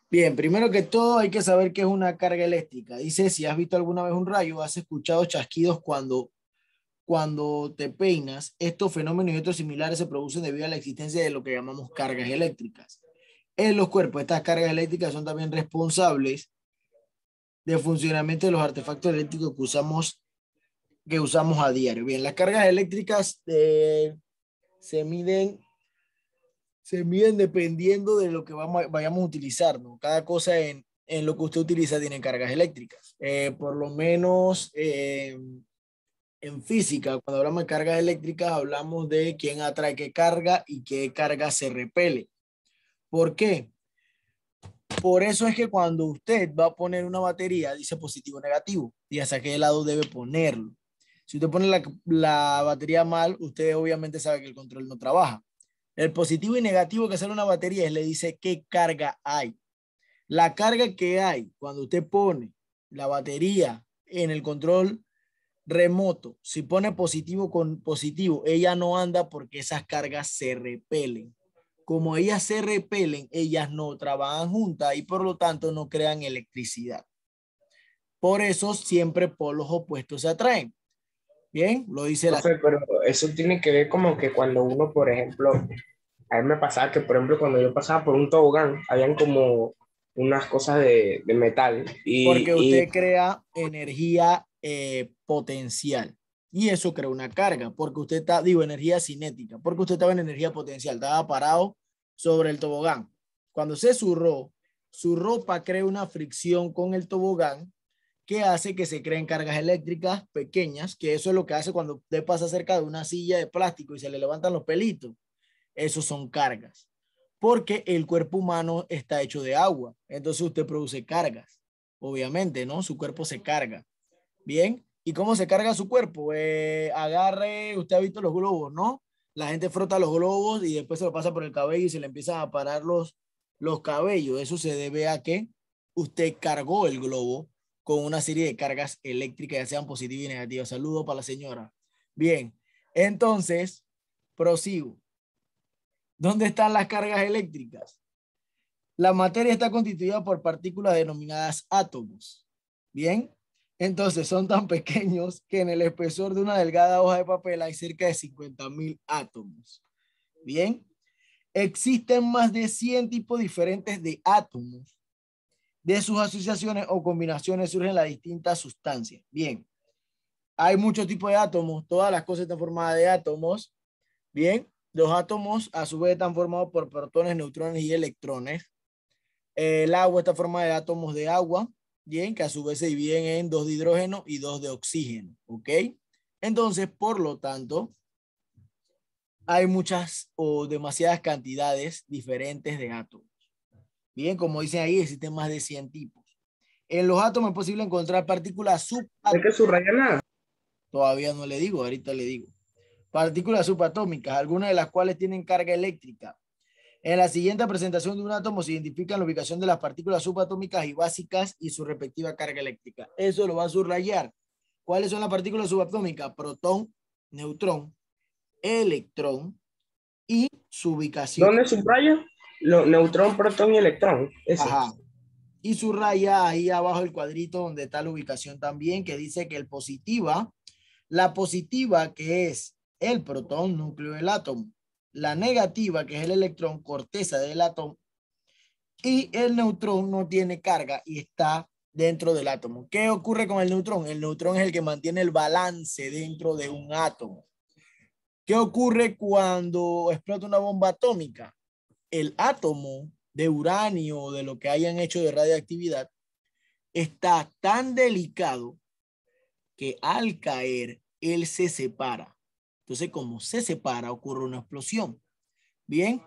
Bien, primero que todo hay que saber qué es una carga eléctrica. Dice, si has visto alguna vez un rayo, has escuchado chasquidos cuando te peinas. Estos fenómenos y otros similares se producen debido a la existencia de lo que llamamos cargas eléctricas. En los cuerpos, estas cargas eléctricas son también responsables del funcionamiento de los artefactos eléctricos que usamos a diario. Bien, las cargas eléctricas se miden dependiendo de lo que vayamos a utilizar, ¿no? Cada cosa en lo que usted utiliza tiene cargas eléctricas. Por lo menos en física, cuando hablamos de cargas eléctricas, hablamos de quién atrae qué carga y qué carga se repele. ¿Por qué? Por eso es que cuando usted va a poner una batería, dice positivo o negativo, y hacia qué lado debe ponerlo. Si usted pone la batería mal, usted obviamente sabe que el control no trabaja. El positivo y negativo que sale una batería le dice qué carga hay. La carga que hay cuando usted pone la batería en el control remoto, si pone positivo con positivo, ella no anda porque esas cargas se repelen. Como ellas se repelen, ellas no trabajan juntas y por lo tanto no crean electricidad. Por eso siempre polos opuestos se atraen. Bien, lo dice la... Profe, pero eso tiene que ver como que cuando uno, por ejemplo, a mí me pasaba que, por ejemplo, cuando yo pasaba por un tobogán, habían como unas cosas de metal Porque usted crea energía potencial y eso crea una carga, porque usted está, digo, energía cinética, porque usted estaba en energía potencial, estaba parado sobre el tobogán. Cuando se zurró, su ropa crea una fricción con el tobogán que hace que se creen cargas eléctricas pequeñas, que eso es lo que hace cuando usted pasa cerca de una silla de plástico y se le levantan los pelitos. Esos son cargas, porque el cuerpo humano está hecho de agua, entonces usted produce cargas, obviamente, ¿no? Su cuerpo se carga. Bien, ¿y cómo se carga su cuerpo? Agarre, usted ha visto los globos, ¿no? La gente frota los globos y después se lo pasa por el cabello y se le empiezan a parar los cabellos. Eso se debe a que usted cargó el globo con una serie de cargas eléctricas, ya sean positivas y negativas. Saludo para la señora. Bien, entonces, prosigo. ¿Dónde están las cargas eléctricas? La materia está constituida por partículas denominadas átomos. Bien, entonces son tan pequeños que en el espesor de una delgada hoja de papel hay cerca de 50.000 átomos. Bien, existen más de 100 tipos diferentes de átomos. De sus asociaciones o combinaciones surgen las distintas sustancias. Bien, hay muchos tipos de átomos, todas las cosas están formadas de átomos. Bien, los átomos a su vez están formados por protones, neutrones y electrones. El agua está formada de átomos de agua, bien, que a su vez se dividen en 2 de hidrógeno y 2 de oxígeno, ¿ok? Entonces, por lo tanto, hay muchas o demasiadas cantidades diferentes de átomos. Bien, como dicen ahí, existen más de 100 tipos. En los átomos es posible encontrar partículas hay que subatómicas. subrayar nada. Todavía no le digo, ahorita le digo. Partículas subatómicas, algunas de las cuales tienen carga eléctrica. En la siguiente presentación de un átomo se identifican la ubicación de las partículas subatómicas y básicas y su respectiva carga eléctrica. Eso lo va a subrayar. ¿Cuáles son las partículas subatómicas? Protón, neutrón, electrón y su ubicación. ¿Dónde subraya? Neutrón, protón y electrón. Ese. Ajá. Y subraya ahí abajo el cuadrito donde está la ubicación también, que dice que la positiva, que es el protón, núcleo del átomo, la negativa, que es el electrón, corteza del átomo, y el neutrón no tiene carga y está dentro del átomo. ¿Qué ocurre con el neutrón? El neutrón es el que mantiene el balance dentro de un átomo. ¿Qué ocurre cuando explota una bomba atómica? El átomo de uranio o de lo que hayan hecho de radioactividad está tan delicado que al caer él se separa. Entonces, como se separa, ocurre una explosión. Bien,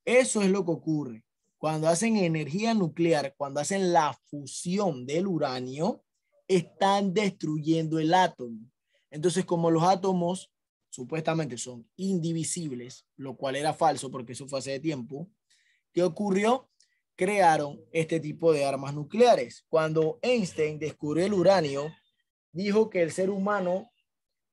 eso es lo que ocurre. Cuando hacen energía nuclear, cuando hacen la fusión del uranio, están destruyendo el átomo. Entonces, como los átomos supuestamente son indivisibles, lo cual era falso porque eso fue hace tiempo, ¿qué ocurrió? Crearon este tipo de armas nucleares. Cuando Einstein descubrió el uranio, dijo que el ser humano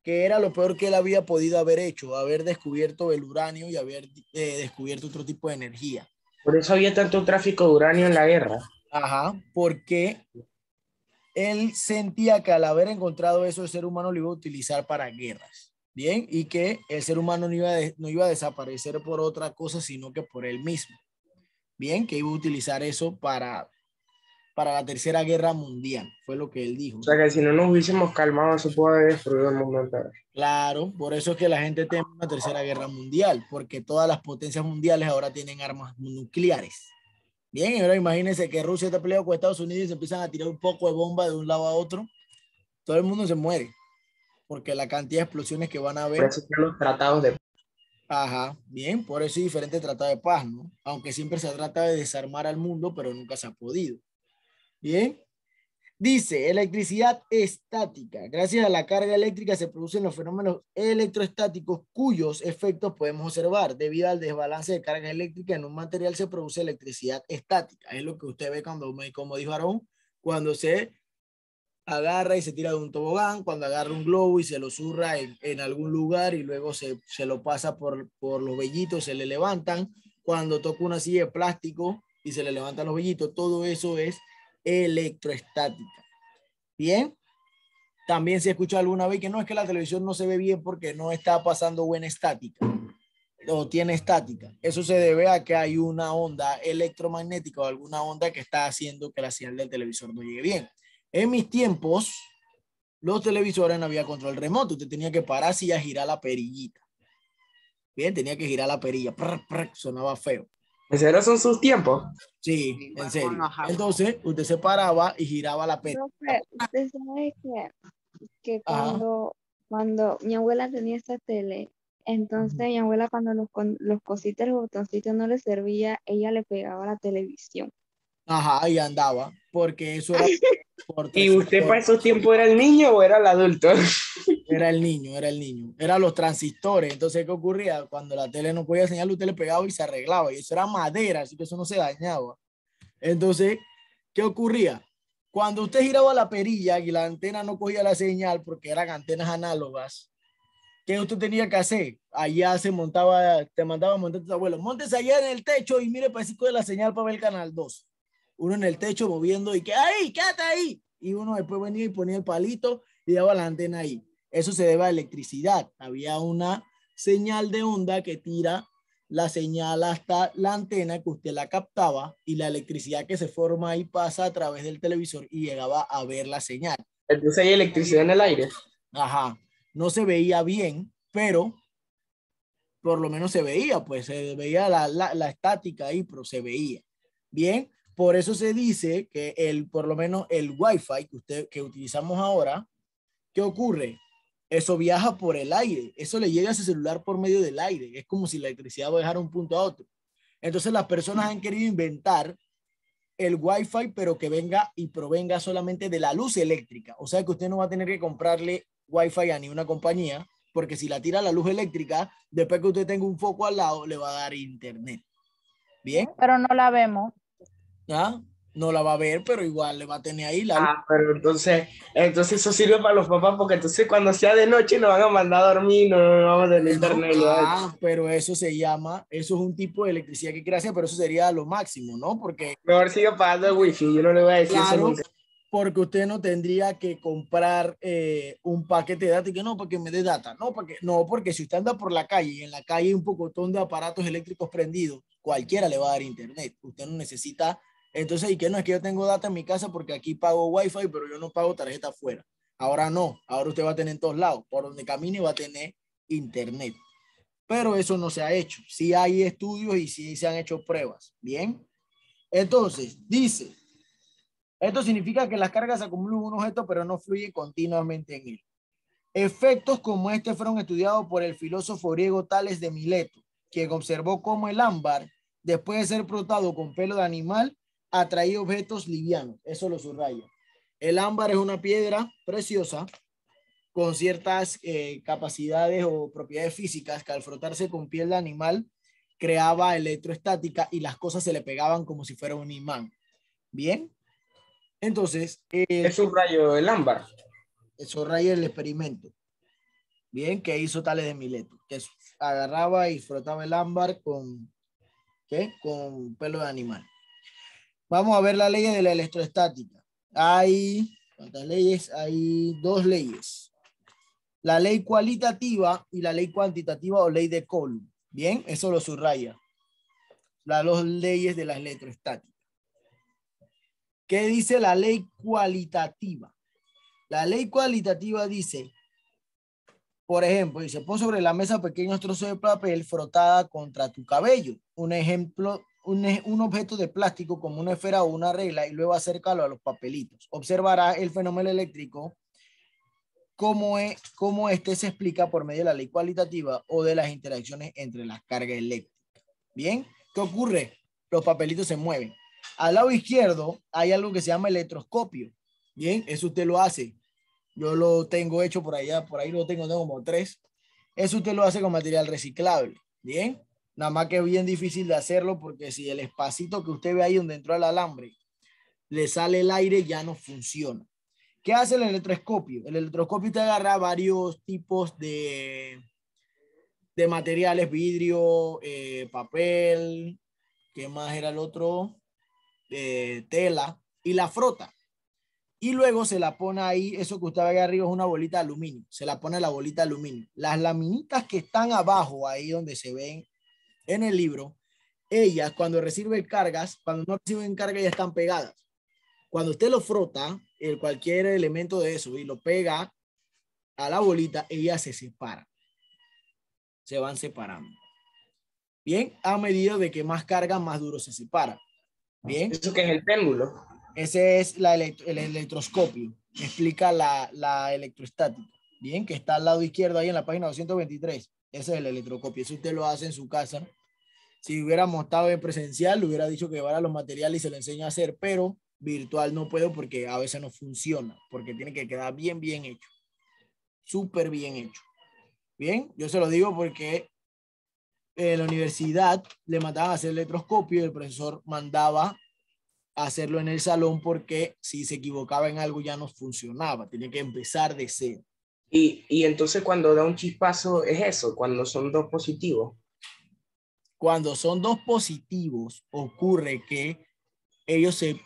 que era lo peor que él había podido haber hecho, haber descubierto el uranio y haber descubierto otro tipo de energía. Por eso había tanto tráfico de uranio en la guerra. Ajá, porque él sentía que al haber encontrado eso, el ser humano lo iba a utilizar para guerras, ¿bien? Y que el ser humano no iba a desaparecer por otra cosa, sino que por él mismo, ¿bien? Que iba a utilizar eso para la Tercera Guerra Mundial, fue lo que él dijo. O sea que si no nos hubiésemos calmado, se puede haber destruido el mundo entero. Claro, por eso es que la gente teme una Tercera Guerra Mundial, porque todas las potencias mundiales ahora tienen armas nucleares. Bien, y ahora imagínense que Rusia está peleando con Estados Unidos y se empiezan a tirar un poco de bomba de un lado a otro. Todo el mundo se muere, porque la cantidad de explosiones que van a Por haber. eso están los tratados de... Ajá, bien, por eso hay diferentes tratados de paz, ¿no? Aunque siempre se trata de desarmar al mundo, pero nunca se ha podido. Bien. Dice, electricidad estática. Gracias a la carga eléctrica se producen los fenómenos electroestáticos cuyos efectos podemos observar. Debido al desbalance de carga eléctrica en un material se produce electricidad estática. Es lo que usted ve cuando, como dijo Aarón, cuando se agarra y se tira de un tobogán, cuando agarra un globo y se lo zurra en algún lugar y luego se lo pasa por los vellitos, se le levantan. Cuando toca una silla de plástico y se le levantan los vellitos, todo eso es electroestática. Bien, también se escucha alguna vez que no es que la televisión no se ve bien porque no está pasando buena estática o tiene estática. Eso se debe a que hay una onda electromagnética o alguna onda que está haciendo que la señal del televisor no llegue bien. En mis tiempos, los televisores no había control remoto. Usted tenía que pararse y a girar la perillita. Bien, tenía que girar la perilla. Prr, prr, sonaba feo. ¿En serio son sus tiempos? Sí, en serio. Entonces, usted se paraba y giraba la perilla. Profe, usted sabe que Ajá. cuando mi abuela tenía esa tele, entonces mi abuela cuando los cositos, los botoncitos no le servía, ella le pegaba a la televisión. Ajá, y andaba, porque eso era ¿Y usted para esos tiempos era el niño o era el adulto? Era el niño, era el niño. Eran los transistores. Entonces, ¿qué ocurría? Cuando la tele no podía señal, usted le pegaba y se arreglaba. Y eso era madera, así que eso no se dañaba. Entonces, ¿qué ocurría? Cuando usted giraba la perilla y la antena no cogía la señal porque eran antenas análogas, ¿qué usted tenía que hacer? Allá se montaba, te mandaba a montar tus abuelos. Montes allá en el techo y mire para de la señal para ver el canal 2. Uno en el techo moviendo y que ahí, quédate ahí. Y uno después venía y ponía el palito y daba la antena ahí. Eso se debe a electricidad. Había una señal de onda que tira la señal hasta la antena que usted la captaba y la electricidad que se forma ahí pasa a través del televisor y llegaba a ver la señal. Entonces hay electricidad en el aire. Ajá. No se veía bien, pero por lo menos se veía, pues se veía la estática ahí, pero se veía. Bien, por eso se dice que por lo menos el Wi-Fi que utilizamos ahora, ¿qué ocurre? Eso viaja por el aire, eso le llega a ese celular por medio del aire, es como si la electricidad viajara de un punto a otro. Entonces las personas han querido inventar el Wi-Fi, pero que venga y provenga solamente de la luz eléctrica. O sea que usted no va a tener que comprarle Wi-Fi a ni una compañía, porque si la tira la luz eléctrica, después que usted tenga un foco al lado, le va a dar internet. ¿Bien? Pero no la vemos. ¿Ah? No la va a ver, pero igual le va a tener ahí la luz. Pero entonces eso sirve para los papás porque entonces cuando sea de noche nos van a mandar a dormir, no vamos a tener internet. Pero eso se llama, eso es un tipo de electricidad que quiere hacer, pero eso sería lo máximo, ¿no? Porque mejor sigue pagando el wifi, yo no le voy a decir claro, eso nunca. porque usted no tendría que comprar un paquete de data y que no, para que me dé data, no, porque si usted anda por la calle y en la calle hay un pocotón de aparatos eléctricos prendidos, cualquiera le va a dar internet, usted no necesita, entonces, y que no es que yo tengo data en mi casa porque aquí pago wifi, pero yo no pago tarjeta afuera. Ahora no, ahora usted va a tener en todos lados, por donde camine va a tener internet. Pero eso no se ha hecho. Sí hay estudios y sí se han hecho pruebas. Bien. Entonces, dice, esto significa que las cargas acumulan un objeto, pero no fluyen continuamente en él. Efectos como este fueron estudiados por el filósofo griego Tales de Mileto, quien observó cómo el ámbar, después de ser frotado con pelo de animal, atraía objetos livianos. Eso lo subraya. El ámbar es una piedra preciosa con ciertas capacidades o propiedades físicas que al frotarse con piel de animal creaba electroestática y las cosas se le pegaban como si fuera un imán. Bien. Entonces, es un rayo el ámbar. eso raya el experimento. Bien, que hizo Tales de Mileto, que agarraba y frotaba el ámbar con, ¿qué? Con pelo de animal. Vamos a ver la ley de la electroestática. Hay, ¿cuántas leyes? Hay 2 leyes. La ley cualitativa y la ley cuantitativa o ley de Coulomb. Bien, eso lo subraya. Las 2 leyes de la electroestática. ¿Qué dice la ley cualitativa? La ley cualitativa dice, por ejemplo, dice, pon sobre la mesa pequeños trozos de papel frotada contra tu cabello. Un ejemplo, un objeto de plástico como una esfera o una regla y luego acércalo a los papelitos. Observará el fenómeno eléctrico como este se explica por medio de la ley cualitativa o de las interacciones entre las cargas eléctricas. Bien, ¿qué ocurre? Los papelitos se mueven. Al lado izquierdo hay algo que se llama electroscopio. Bien, eso usted lo hace. Yo lo tengo hecho por allá, por ahí lo tengo como 3. Eso usted lo hace con material reciclable. Bien, nada más que es bien difícil de hacerlo porque si el espacito que usted ve ahí donde entró el alambre le sale el aire, ya no funciona. ¿Qué hace el electroscopio? El electroscopio te agarra varios tipos de materiales, vidrio, papel, ¿qué más era el otro? Tela, y la frota. Y luego se la pone ahí, eso que usted ve ahí arriba es una bolita de aluminio, se la pone la bolita de aluminio. Las laminitas que están abajo, ahí donde se ven en el libro, ellas cuando reciben cargas, cuando no reciben cargas ya están pegadas. Cuando usted lo frota, cualquier elemento de eso, y lo pega a la bolita, ellas se separan. Se van separando. Bien, a medida de que más carga, más duro se separa. Bien. ¿Eso qué es el péndulo? Ese es el electroscopio. Explica la electroestática. Bien, que está al lado izquierdo ahí en la página 223. Ese es el electroscopio. Eso usted lo hace en su casa. Si hubiéramos estado en presencial, le hubiera dicho que llevara los materiales y se lo enseña a hacer, pero virtual no puedo porque a veces no funciona, porque tiene que quedar bien hecho. Súper bien hecho. Bien, yo se lo digo porque en la universidad le mandaban a hacer electroscopio y el profesor mandaba a hacerlo en el salón porque si se equivocaba en algo ya no funcionaba, tenía que empezar de cero. Y entonces cuando da un chispazo es eso, cuando son 2 positivos. Cuando son 2 positivos, ocurre que ellos se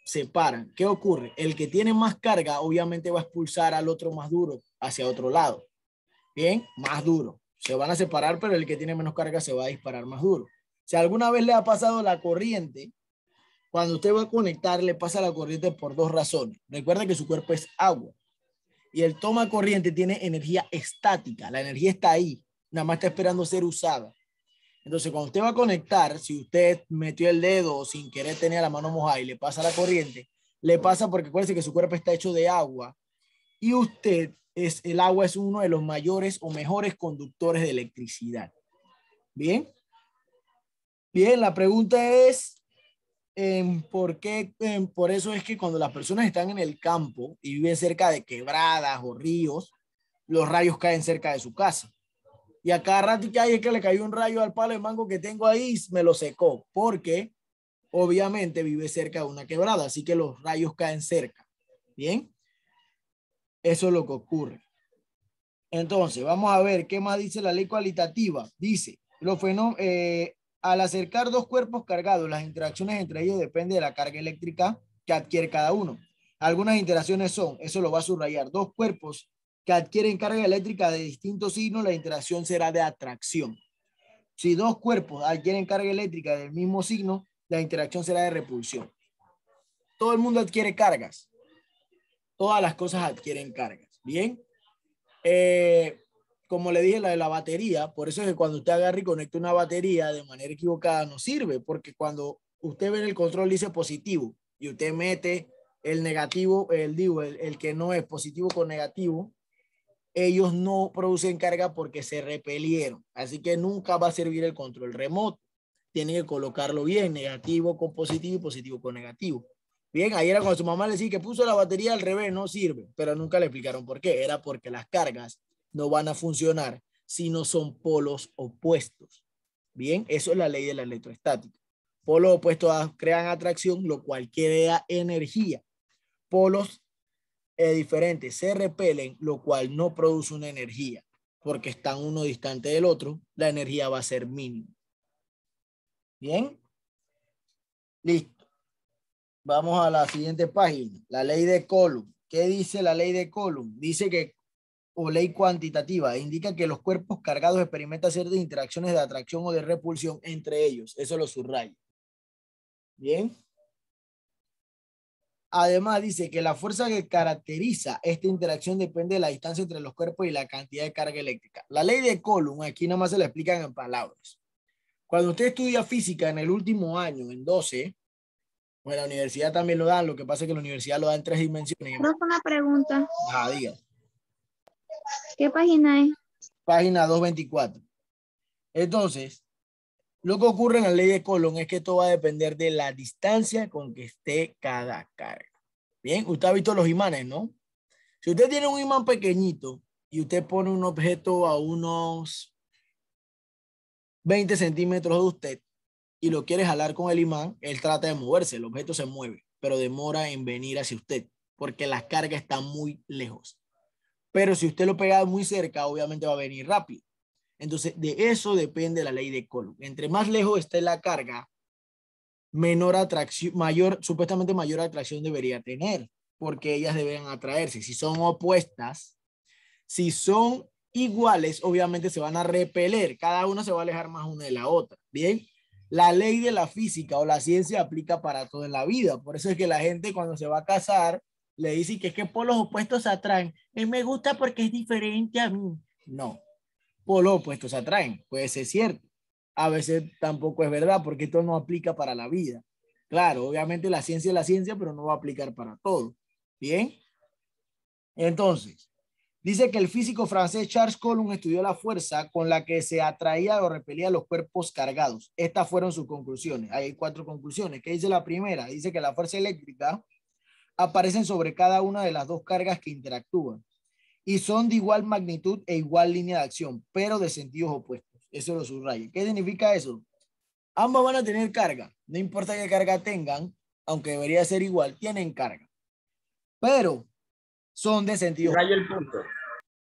separan. ¿Qué ocurre? El que tiene más carga obviamente va a expulsar al otro más duro hacia otro lado. Bien, más duro. Se van a separar, pero el que tiene menos carga se va a disparar más duro. Si alguna vez le ha pasado la corriente, cuando usted va a conectar, le pasa la corriente por 2 razones. Recuerda que su cuerpo es agua y el toma corriente tiene energía estática. La energía está ahí, nada más está esperando ser usada. Entonces, cuando usted va a conectar, si usted metió el dedo o sin querer tenía la mano mojada y le pasa la corriente, le pasa porque acuérdese que su cuerpo está hecho de agua y el agua es uno de los mayores o mejores conductores de electricidad. Bien. Bien, la pregunta es, ¿por qué? Por eso es que cuando las personas están en el campo y viven cerca de quebradas o ríos, los rayos caen cerca de su casa. Y a cada rato que hay es que le cayó un rayo al palo de mango que tengo ahí, me lo secó, porque obviamente vive cerca de una quebrada, así que los rayos caen cerca. Bien, eso es lo que ocurre. Entonces, vamos a ver qué más dice la ley cualitativa. Dice, al acercar 2 cuerpos cargados, las interacciones entre ellos dependen de la carga eléctrica que adquiere cada uno. Algunas interacciones son, eso lo va a subrayar, 2 cuerpos que adquieren carga eléctrica de distintos signos, la interacción será de atracción. Si 2 cuerpos adquieren carga eléctrica del mismo signo, la interacción será de repulsión. Todo el mundo adquiere cargas. Todas las cosas adquieren cargas. Bien. Como le dije, la de la batería, por eso es que cuando usted agarra y conecta una batería de manera equivocada no sirve, porque cuando usted ve en el control dice positivo y usted mete el negativo, el que no es positivo con negativo, ellos no producen carga porque se repelieron. Así que nunca va a servir el control remoto. Tiene que colocarlo bien, negativo con positivo y positivo con negativo. Bien, ahí era cuando su mamá le decía que puso la batería al revés, no sirve, pero nunca le explicaron por qué. Era porque las cargas no van a funcionar si no son polos opuestos. Bien, eso es la ley de la electroestática. Polos opuestos crean atracción, lo cual crea energía. Polos diferentes se repelen, lo cual no produce una energía. porque están uno distante del otro, la energía va a ser mínima. Bien. Listo. Vamos a la siguiente página. La ley de Coulomb. ¿Qué dice la ley de Coulomb? Dice que, o ley cuantitativa, indica que los cuerpos cargados experimentan ciertas interacciones de atracción o de repulsión entre ellos. Eso lo subrayo. Bien. Además dice que la fuerza que caracteriza esta interacción depende de la distancia entre los cuerpos y la cantidad de carga eléctrica. La ley de Coulomb, aquí nada más se la explican en palabras. Cuando usted estudia física en el último año, en 12, pues en la universidad también lo dan, lo que pasa es que la universidad lo da en 3 dimensiones. Profe, una pregunta. Diga. ¿Qué página es? Página 224. Entonces, lo que ocurre en la ley de Coulomb es que esto va a depender de la distancia con que esté cada carga. Bien, usted ha visto los imanes, ¿no? Si usted tiene un imán pequeñito y usted pone un objeto a unos 20 centímetros de usted y lo quiere jalar con el imán, él trata de moverse, el objeto se mueve, pero demora en venir hacia usted porque la carga está muy lejos. Pero si usted lo pega muy cerca, obviamente va a venir rápido. Entonces, de eso depende la ley de Coulomb. Entre más lejos esté la carga, menor atracción, supuestamente mayor atracción debería tener, porque ellas deben atraerse. Si son opuestas, si son iguales, obviamente se van a repeler. Cada una se va a alejar más una de la otra. Bien, la ley de la física o la ciencia aplica para todo en la vida. Por eso es que la gente cuando se va a casar le dice que es que polos opuestos se atraen. Él me gusta porque es diferente a mí. No, polos opuestos se atraen. Puede ser cierto. A veces tampoco es verdad porque esto no aplica para la vida. Claro, obviamente la ciencia es la ciencia, pero no va a aplicar para todo. Bien. Entonces, dice que el físico francés Charles Coulomb estudió la fuerza con la que se atraía o repelía los cuerpos cargados. Estas fueron sus conclusiones. Hay 4 conclusiones. ¿Qué dice la primera? Dice que la fuerza eléctrica aparece sobre cada una de las 2 cargas que interactúan y son de igual magnitud e igual línea de acción, pero de sentidos opuestos. Eso lo subrayo. ¿Qué significa eso? Ambas van a tener carga. No importa qué carga tengan, aunque debería ser igual, tienen carga. Pero son de sentidos Rayo el punto.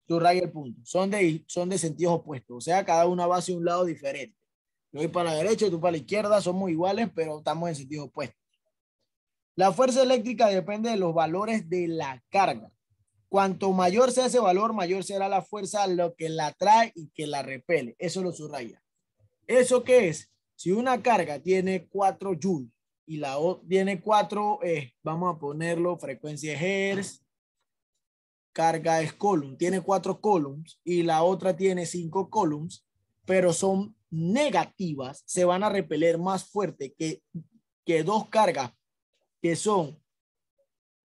Subraya el punto. Son de sentidos opuestos. O sea, cada una va hacia un lado diferente. Yo voy para la derecha y tú para la izquierda. Somos iguales, pero estamos en sentidos opuestos. La fuerza eléctrica depende de los valores de la carga. Cuanto mayor sea ese valor, mayor será la fuerza lo que la atrae y que la repele. Eso lo subraya. ¿Eso qué es? Si una carga tiene 4 joules y la otra tiene 4, vamos a ponerlo, frecuencia Hertz, carga es Coulomb, tiene 4 coulombs y la otra tiene 5 coulombs, pero son negativas, se van a repeler más fuerte que 2 cargas que son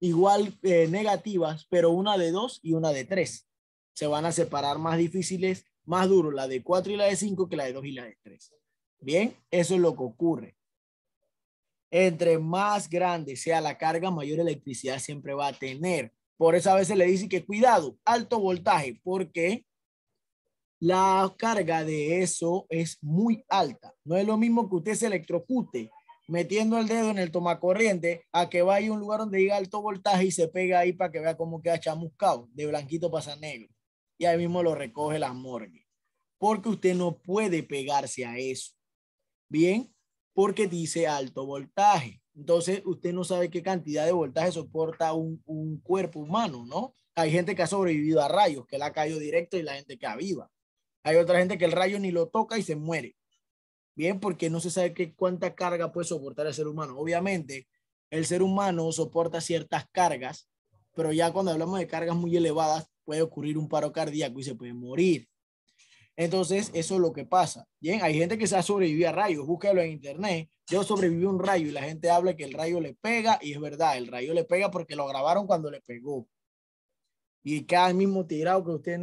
igual negativas, pero una de 2 y una de 3. Se van a separar más difíciles, más duro la de 4 y la de 5 que la de 2 y la de 3. Bien, eso es lo que ocurre. Entre más grande sea la carga, mayor electricidad siempre va a tener. Por eso a veces le dicen que cuidado, alto voltaje, porque la carga de eso es muy alta. No es lo mismo que usted se electrocute metiendo el dedo en el tomacorriente a que vaya a un lugar donde diga alto voltaje y se pega ahí para que vea cómo queda chamuscado. De blanquito pasa negro. Y ahí mismo lo recoge la morgue. Porque usted no puede pegarse a eso. Bien, porque dice alto voltaje. Entonces, usted no sabe qué cantidad de voltaje soporta un cuerpo humano, ¿no? Hay gente que ha sobrevivido a rayos, que le ha caído directo y la gente queda viva. Hay otra gente que el rayo ni lo toca y se muere. Bien, porque no se sabe cuánta carga puede soportar el ser humano. Obviamente, el ser humano soporta ciertas cargas, pero ya cuando hablamos de cargas muy elevadas, puede ocurrir un paro cardíaco y se puede morir. Entonces, eso es lo que pasa. Bien, hay gente que se ha sobrevivido a rayos. Búsquelo en internet. Yo sobreviví a un rayo y la gente habla que el rayo le pega y es verdad, el rayo le pega porque lo grabaron cuando le pegó. Y cada mismo tirado que usted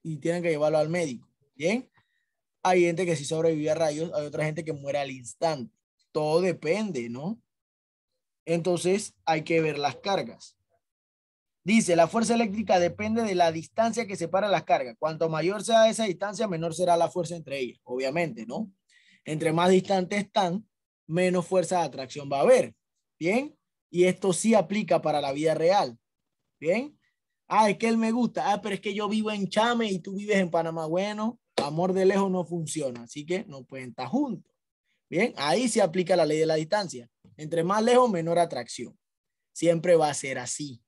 y tienen que llevarlo al médico. Bien, hay gente que sí sobrevive a rayos, hay otra gente que muere al instante. Todo depende, ¿no? Entonces, hay que ver las cargas. Dice, la fuerza eléctrica depende de la distancia que separa las cargas. Cuanto mayor sea esa distancia, menor será la fuerza entre ellas. Obviamente, ¿no? Entre más distantes están, menos fuerza de atracción va a haber. ¿Bien? Y esto sí aplica para la vida real. ¿Bien? Ah, es que él me gusta. Ah, pero es que yo vivo en Chame y tú vives en Panamá. Bueno, amor de lejos no funciona, así que no pueden estar juntos. Bien, ahí se aplica la ley de la distancia. Entre más lejos, menor atracción. Siempre va a ser así.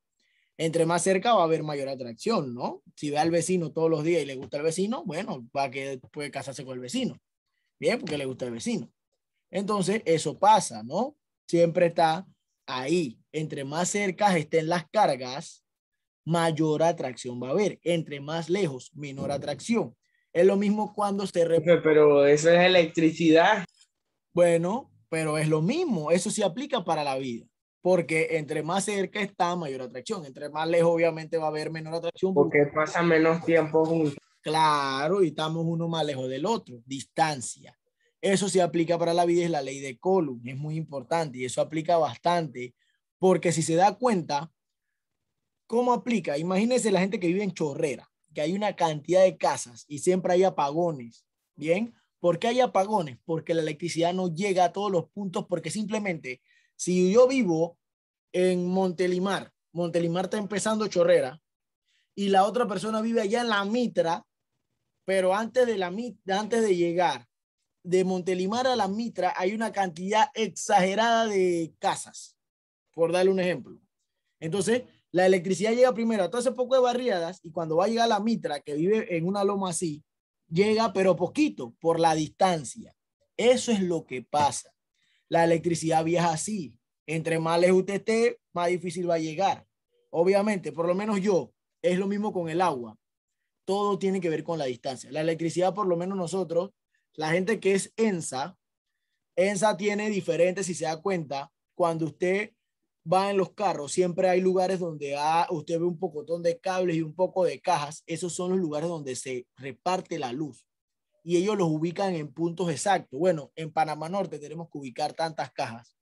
Entre más cerca va a haber mayor atracción, ¿no? Si ve al vecino todos los días y le gusta el vecino, bueno, va a que puede casarse con el vecino. Bien, porque le gusta el vecino. Entonces, eso pasa, ¿no? Siempre está ahí. Entre más cerca estén las cargas, mayor atracción va a haber. Entre más lejos, menor atracción. Es lo mismo cuando se... Pero eso es electricidad. Bueno, pero es lo mismo. Eso se aplica para la vida. Porque entre más cerca está, mayor atracción. Entre más lejos, obviamente, va a haber menor atracción. Porque pasa menos tiempo juntos. Claro, y estamos uno más lejos del otro. Distancia. Eso se aplica para la vida, es la ley de Coulomb. Es muy importante y eso aplica bastante. Porque si se da cuenta, ¿cómo aplica? Imagínense la gente que vive en Chorrera, que hay una cantidad de casas y siempre hay apagones. ¿Bien? ¿Por qué hay apagones? Porque la electricidad no llega a todos los puntos, porque simplemente si yo vivo en Montelimar, Montelimar está empezando Chorrera, y la otra persona vive allá en La Mitra, pero antes de llegar de Montelimar a La Mitra hay una cantidad exagerada de casas, por darle un ejemplo. Entonces, la electricidad llega primero a todo ese poco de barriadas y cuando va a llegar a La Mitra, que vive en una loma así, llega pero poquito por la distancia. Eso es lo que pasa. La electricidad viaja así. Entre más lejos usted esté, más difícil va a llegar. Obviamente, por lo menos yo, es lo mismo con el agua. Todo tiene que ver con la distancia. La electricidad, por lo menos nosotros, la gente que es ENSA tiene diferentes, si se da cuenta, cuando usted va en los carros, siempre hay lugares donde usted ve un pocotón de cables y un poco de cajas. Esos son los lugares donde se reparte la luz y ellos los ubican en puntos exactos. Bueno, en Panamá Norte tenemos que ubicar tantas cajas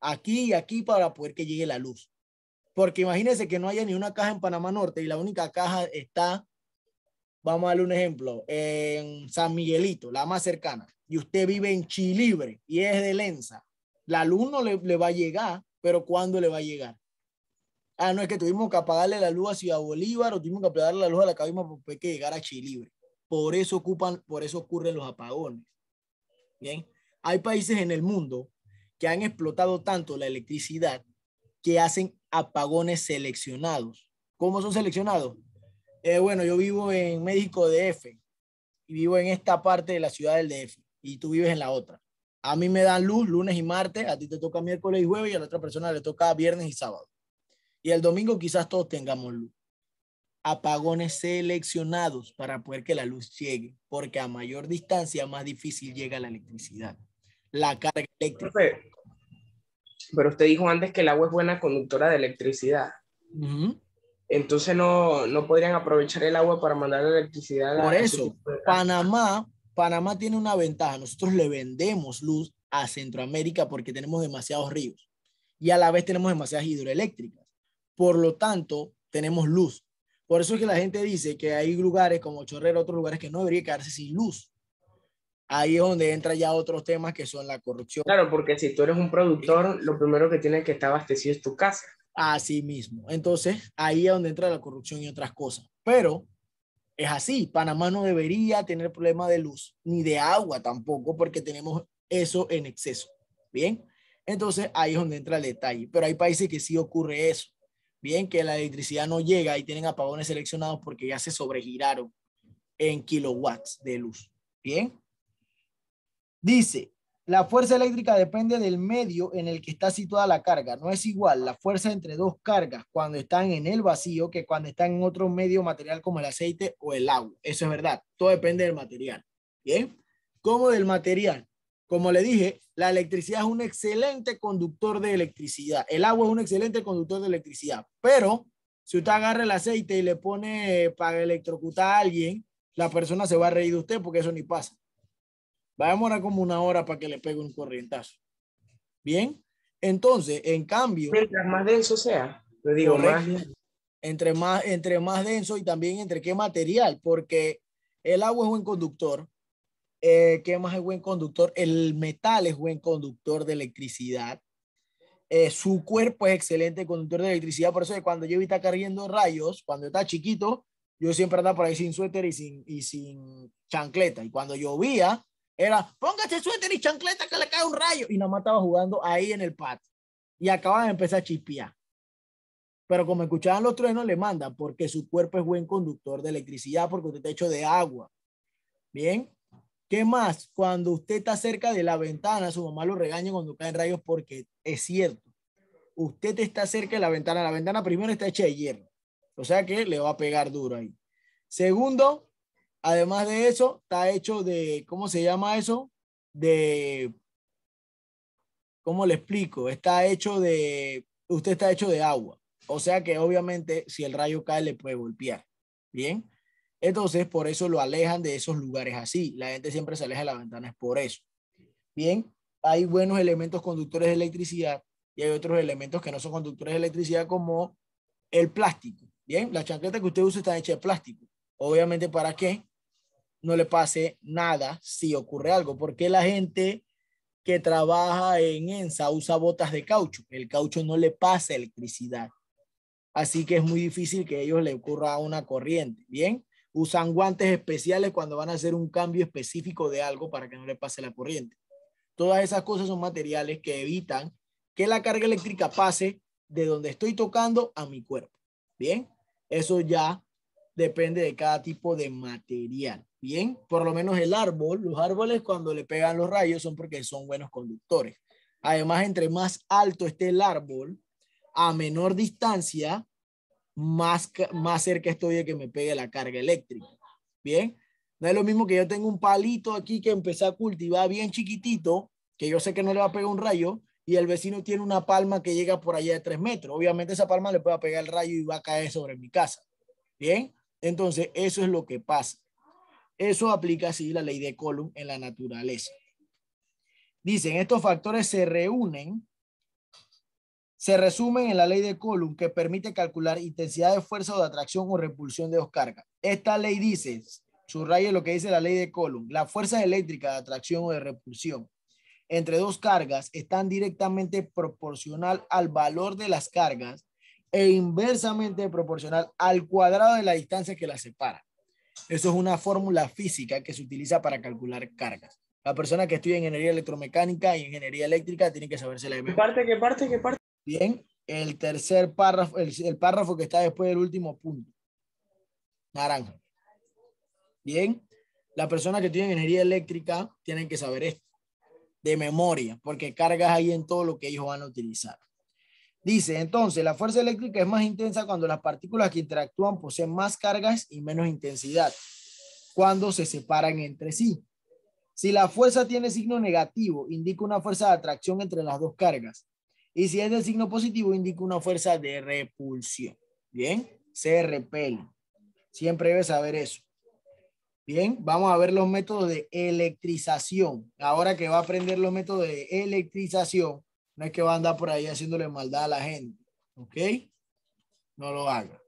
aquí y aquí para poder que llegue la luz. Porque imagínense que no haya ni una caja en Panamá Norte y la única caja está, vamos a darle un ejemplo, en San Miguelito, la más cercana, y usted vive en Chilibre y es de Lenza. La luz no le va a llegar, pero ¿cuándo le va a llegar? Ah, no, es que tuvimos que apagarle la luz a Ciudad Bolívar o tuvimos que apagarle la luz a la Cabima porque hay que llegar a Chilibre. Por eso ocurren los apagones. Bien, hay países en el mundo que han explotado tanto la electricidad que hacen apagones seleccionados. ¿Cómo son seleccionados? Bueno, yo vivo en México DF y vivo en esta parte de la ciudad del DF y tú vives en la otra. A mí me dan luz lunes y martes, a ti te toca miércoles y jueves y a la otra persona le toca viernes y sábado. Y el domingo quizás todos tengamos luz. Apagones seleccionados para poder que la luz llegue, porque a mayor distancia más difícil llega la electricidad. La carga eléctrica. Profe, pero usted dijo antes que el agua es buena conductora de electricidad. Entonces no podrían aprovechar el agua para mandar la electricidad Por a ese eso, tipo de Panamá tiene una ventaja. Nosotros le vendemos luz a Centroamérica porque tenemos demasiados ríos y a la vez tenemos demasiadas hidroeléctricas. Por lo tanto, tenemos luz. Por eso es que la gente dice que hay lugares como Chorrera, otros lugares que no debería quedarse sin luz. Ahí es donde entra ya otros temas que son la corrupción. Claro, porque si tú eres un productor, lo primero que tienes que estar abastecido es tu casa. Así mismo. Entonces, ahí es donde entra la corrupción y otras cosas. Pero es así. Panamá no debería tener problema de luz, ni de agua tampoco, porque tenemos eso en exceso. Bien. Entonces, ahí es donde entra el detalle. Pero hay países que sí ocurre eso. Bien, que la electricidad no llega y tienen apagones seleccionados porque ya se sobregiraron en kilowatts de luz. Bien. Dice, la fuerza eléctrica depende del medio en el que está situada la carga. No es igual la fuerza entre dos cargas cuando están en el vacío que cuando están en otro medio material como el aceite o el agua. Eso es verdad. Todo depende del material. Bien. ¿Cómo del material? Como le dije, la electricidad es un excelente conductor de electricidad. El agua es un excelente conductor de electricidad. Pero si usted agarra el aceite y le pone para electrocutar a alguien, la persona se va a reír de usted porque eso ni pasa. Va a demorar como una hora para que le pegue un corrientazo. Bien. Entonces, en cambio, Mientras más denso sea, le digo, más entre más denso y también entre qué material, porque el agua es buen conductor. ¿Qué más es buen conductor? El metal es buen conductor de electricidad. Su cuerpo es excelente conductor de electricidad, por eso que cuando yo está cayendo rayos, cuando está chiquito, yo siempre andaba por ahí sin suéter y sin chancleta. Y cuando llovía, era, póngase suéter y chancleta que le cae un rayo. Y nada más estaba jugando ahí en el patio. Y acaban de empezar a chispear. Pero como escuchaban los truenos, le mandan porque su cuerpo es buen conductor de electricidad, porque usted está hecho de agua. Bien. ¿Qué más? Cuando usted está cerca de la ventana, su mamá lo regaña cuando caen rayos porque es cierto. Usted está cerca de la ventana primero está hecha de hierro. O sea que le va a pegar duro ahí. Segundo, además de eso, está hecho de, ¿cómo se llama eso? De, ¿cómo le explico? Usted está hecho de agua. O sea que obviamente si el rayo cae le puede golpear. Bien. Entonces, por eso lo alejan de esos lugares así. La gente siempre se aleja de la ventana, es por eso. Bien, hay buenos elementos conductores de electricidad y hay otros elementos que no son conductores de electricidad como el plástico. Bien, la chancleta que usted usa está hecha de plástico. Obviamente, ¿para qué? No le pase nada si ocurre algo. Porque la gente que trabaja en ENSA usa botas de caucho. El caucho no le pasa electricidad. Así que es muy difícil que a ellos le ocurra una corriente. Bien, usan guantes especiales cuando van a hacer un cambio específico de algo para que no le pase la corriente. Todas esas cosas son materiales que evitan que la carga eléctrica pase de donde estoy tocando a mi cuerpo. Bien, eso ya depende de cada tipo de material. Bien, por lo menos el árbol, los árboles cuando le pegan los rayos son porque son buenos conductores. Además, entre más alto esté el árbol, a menor distancia, más cerca estoy de que me pegue la carga eléctrica. Bien, no es lo mismo que yo tengo un palito aquí que empecé a cultivar bien chiquitito, que yo sé que no le va a pegar un rayo, y el vecino tiene una palma que llega por allá de 3 metros. Obviamente esa palma le puede pegar el rayo y va a caer sobre mi casa. Bien, entonces eso es lo que pasa. Eso aplica así la ley de Coulomb en la naturaleza. Dicen, estos factores se resumen en la ley de Coulomb que permite calcular intensidad de fuerza o de atracción o repulsión de dos cargas. Esta ley dice, subraye lo que dice la ley de Coulomb, la fuerza eléctrica de atracción o de repulsión entre dos cargas están directamente proporcional al valor de las cargas e inversamente proporcional al cuadrado de la distancia que las separa. Eso es una fórmula física que se utiliza para calcular cargas. La persona que estudia ingeniería electromecánica y ingeniería eléctrica tiene que saberse la ¿Qué parte? Bien, el tercer párrafo, el párrafo que está después del último punto. Naranja. Bien, la persona que tiene ingeniería eléctrica tienen que saber esto de memoria, porque cargas hay en todo lo que ellos van a utilizar. Dice, entonces, la fuerza eléctrica es más intensa cuando las partículas que interactúan poseen más cargas y menos intensidad, cuando se separan entre sí. Si la fuerza tiene signo negativo, indica una fuerza de atracción entre las dos cargas. Y si es de signo positivo, indica una fuerza de repulsión. Bien, se repelen. Siempre debes saber eso. Bien, vamos a ver los métodos de electrización. Ahora que va a aprender los métodos de electrización, no es que va a andar por ahí haciéndole maldad a la gente. ¿Ok? No lo haga.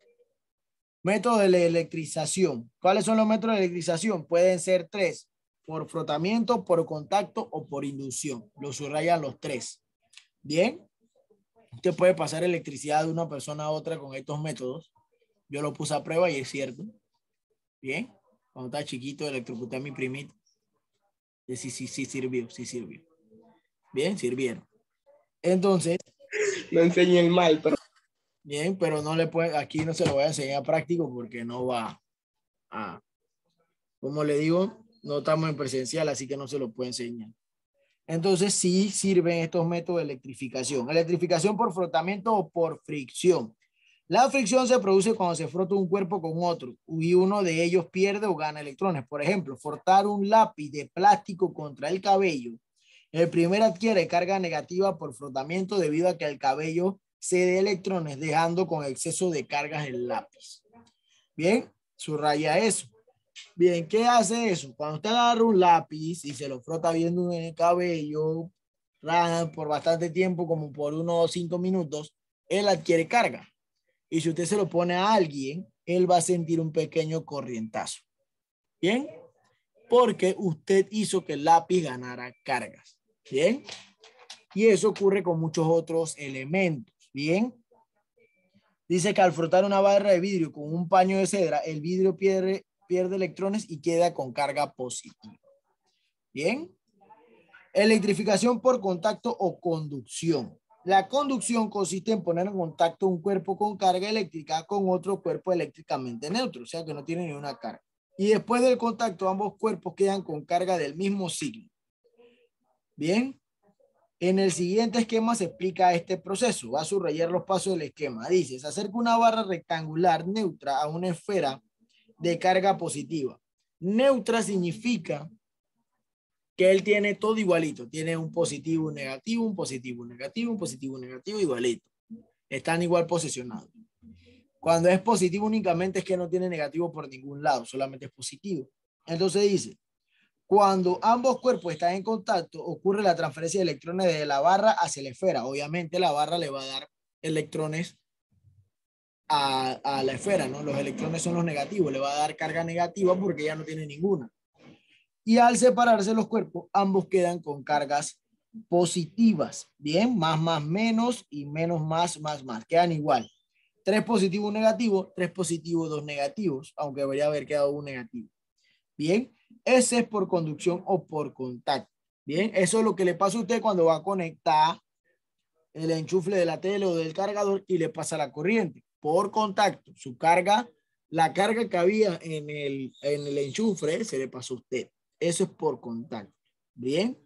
Método de la electrización. ¿Cuáles son los métodos de electrización? Pueden ser 3. Por frotamiento, por contacto o por inducción. Lo subrayan los 3. Bien. Usted puede pasar electricidad de una persona a otra con estos métodos. Yo lo puse a prueba y es cierto. Bien. Cuando estaba chiquito, electrocuté a mi primito. Sí sirvió. Bien, sirvieron. Entonces. No enseñé el mal, pero. Bien, pero no le puede, aquí no se lo voy a enseñar práctico porque no va a. Como le digo, no estamos en presencial, así que no se lo puedo enseñar. Entonces, sí sirven estos métodos de electrificación. Electrificación por frotamiento o por fricción. La fricción se produce cuando se frota un cuerpo con otro y uno de ellos pierde o gana electrones. Por ejemplo, frotar un lápiz de plástico contra el cabello. El primero adquiere carga negativa por frotamiento debido a que el cabello cede electrones, dejando con exceso de cargas el lápiz. Bien, subraya eso. Bien, ¿qué hace eso? Cuando usted agarra un lápiz y se lo frota viendo en el cabello por bastante tiempo, como por unos 5 minutos, él adquiere carga. Y si usted se lo pone a alguien, él va a sentir un pequeño corrientazo. ¿Bien? Porque usted hizo que el lápiz ganara cargas. ¿Bien? Y eso ocurre con muchos otros elementos. Bien. Dice que al frotar una barra de vidrio con un paño de cedra, el vidrio pierde electrones y queda con carga positiva. Bien. Electrificación por contacto o conducción. La conducción consiste en poner en contacto un cuerpo con carga eléctrica con otro cuerpo eléctricamente neutro, o sea que no tiene ni una carga. Y después del contacto, ambos cuerpos quedan con carga del mismo signo. Bien. En el siguiente esquema se explica este proceso. Va a subrayar los pasos del esquema. Dice, se acerca una barra rectangular neutra a una esfera de carga positiva. Neutra significa que él tiene todo igualito. Tiene un positivo, un negativo, un positivo, un negativo, un positivo, un negativo, igualito. Están igual posicionados. Cuando es positivo únicamente es que no tiene negativo por ningún lado, solamente es positivo. Entonces dice, cuando ambos cuerpos están en contacto, ocurre la transferencia de electrones de la barra hacia la esfera. Obviamente la barra le va a dar electrones a la esfera, ¿no? Los electrones son los negativos, le va a dar carga negativa porque ya no tiene ninguna. Y al separarse los cuerpos, ambos quedan con cargas positivas. Bien, más, menos y menos, más. Quedan igual. 3 positivos, 1 negativo, 3 positivos, 2 negativos, aunque debería haber quedado un negativo. Bien, ese es por conducción o por contacto. Bien, eso es lo que le pasa a usted cuando va a conectar el enchufle de la tele o del cargador y le pasa la corriente. Por contacto, su carga, la carga que había en el enchufle se le pasó a usted. Eso es por contacto. Bien.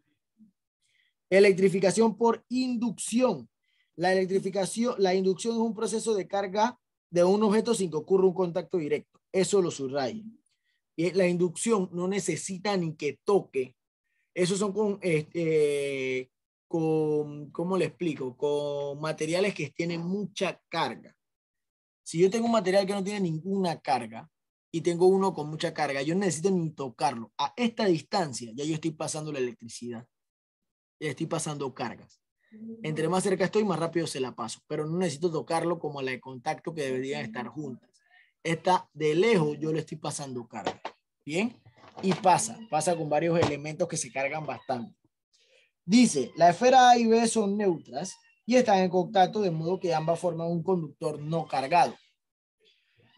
Electrificación por inducción. La inducción es un proceso de carga de un objeto sin que ocurra un contacto directo. Eso lo subraya. La inducción no necesita ni que toque. Esos son ¿cómo le explico? Con materiales que tienen mucha carga. Si yo tengo un material que no tiene ninguna carga y tengo uno con mucha carga, yo no necesito ni tocarlo. A esta distancia ya yo estoy pasando la electricidad. Ya estoy pasando cargas. Entre más cerca estoy, más rápido se la paso. Pero no necesito tocarlo como la de contacto que deberían estar juntas. Esta de lejos yo le estoy pasando carga. Bien. Y pasa con varios elementos que se cargan bastante. Dice, la esfera A y B son neutras y están en contacto de modo que ambas forman un conductor no cargado.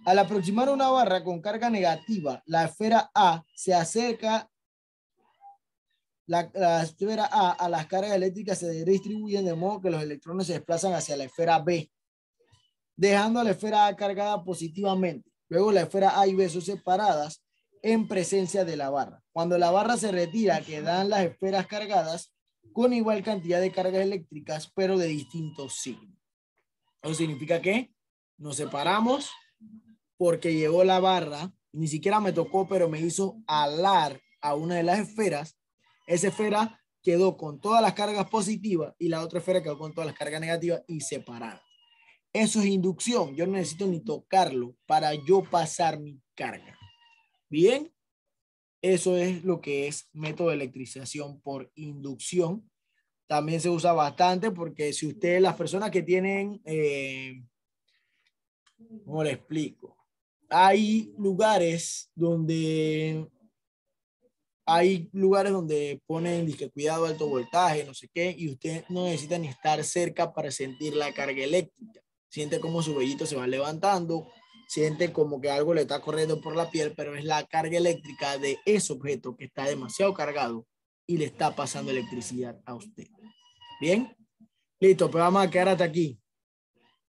Al aproximar una barra con carga negativa, la esfera A se acerca, la esfera A las cargas eléctricas se redistribuyen de modo que los electrones se desplazan hacia la esfera B, dejando a la esfera A cargada positivamente. Luego la esfera A y B son separadas en presencia de la barra. Cuando la barra se retira, quedan las esferas cargadas con igual cantidad de cargas eléctricas, pero de distintos signos. Eso significa que nos separamos porque llegó la barra, ni siquiera me tocó, pero me hizo alar a una de las esferas. Esa esfera quedó con todas las cargas positivas y la otra esfera quedó con todas las cargas negativas y separadas. Eso es inducción. Yo no necesito ni tocarlo para yo pasar mi carga. Bien, eso es lo que es método de electrización por inducción. También se usa bastante porque si ustedes, las personas que tienen, ¿cómo le explico? Hay lugares donde ponen disque cuidado alto voltaje, no sé qué, y usted no necesita ni estar cerca para sentir la carga eléctrica. Siente como su vellito se va levantando, siente como que algo le está corriendo por la piel, pero es la carga eléctrica de ese objeto que está demasiado cargado y le está pasando electricidad a usted. Bien, listo, pues vamos a quedar hasta aquí.